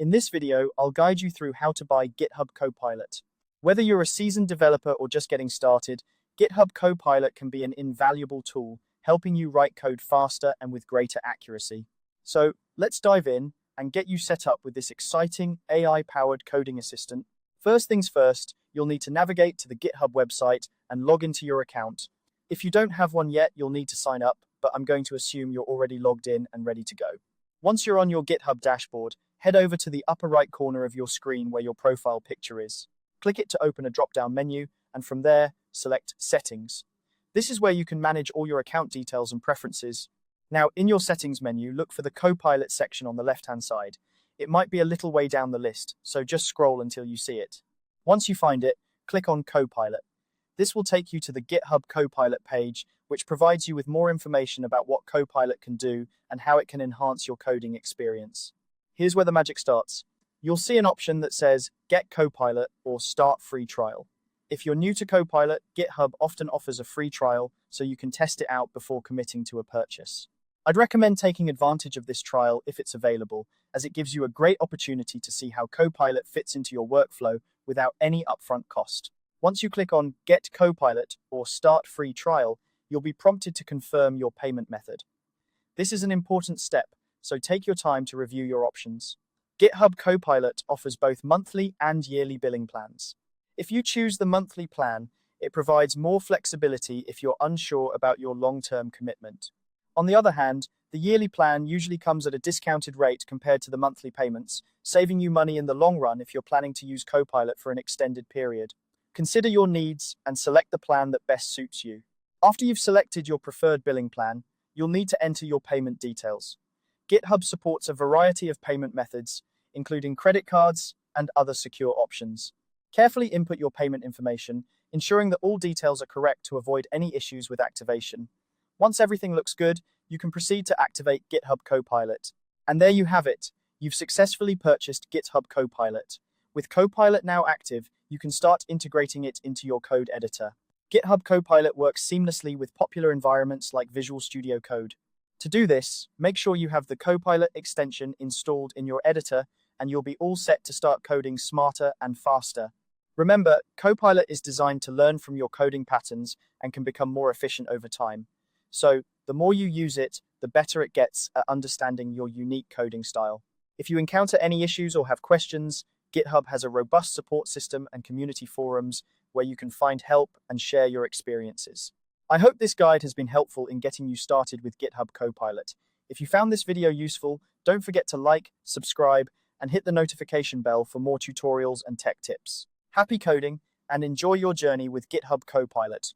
In this video, I'll guide you through how to buy GitHub Copilot. Whether you're a seasoned developer or just getting started, GitHub Copilot can be an invaluable tool, helping you write code faster and with greater accuracy. So let's dive in and get you set up with this exciting AI-powered coding assistant. First things first, you'll need to navigate to the GitHub website and log into your account. If you don't have one yet, you'll need to sign up, but I'm going to assume you're already logged in and ready to go. Once you're on your GitHub dashboard, head over to the upper right corner of your screen where your profile picture is. Click it to open a drop-down menu, and from there, select Settings. This is where you can manage all your account details and preferences. Now, in your Settings menu, look for the Copilot section on the left-hand side. It might be a little way down the list, so just scroll until you see it. Once you find it, click on Copilot. This will take you to the GitHub Copilot page, which provides you with more information about what Copilot can do and how it can enhance your coding experience. Here's where the magic starts. You'll see an option that says Get Copilot or Start Free Trial. If you're new to Copilot, GitHub often offers a free trial, so you can test it out before committing to a purchase. I'd recommend taking advantage of this trial if it's available, as it gives you a great opportunity to see how Copilot fits into your workflow without any upfront cost. Once you click on Get Copilot or Start Free Trial, you'll be prompted to confirm your payment method. This is an important step, so take your time to review your options. GitHub Copilot offers both monthly and yearly billing plans. If you choose the monthly plan, it provides more flexibility if you're unsure about your long-term commitment. On the other hand, the yearly plan usually comes at a discounted rate compared to the monthly payments, saving you money in the long run if you're planning to use Copilot for an extended period. Consider your needs and select the plan that best suits you. After you've selected your preferred billing plan, you'll need to enter your payment details. GitHub supports a variety of payment methods, including credit cards and other secure options. Carefully input your payment information, ensuring that all details are correct to avoid any issues with activation. Once everything looks good, you can proceed to activate GitHub Copilot. And there you have it. You've successfully purchased GitHub Copilot. With Copilot now active, you can start integrating it into your code editor. GitHub Copilot works seamlessly with popular environments like Visual Studio Code. To do this, make sure you have the Copilot extension installed in your editor, and you'll be all set to start coding smarter and faster. Remember, Copilot is designed to learn from your coding patterns and can become more efficient over time. So, the more you use it, the better it gets at understanding your unique coding style. If you encounter any issues or have questions, GitHub has a robust support system and community forums where you can find help and share your experiences. I hope this guide has been helpful in getting you started with GitHub Copilot. If you found this video useful, don't forget to like, subscribe, and hit the notification bell for more tutorials and tech tips. Happy coding, and enjoy your journey with GitHub Copilot.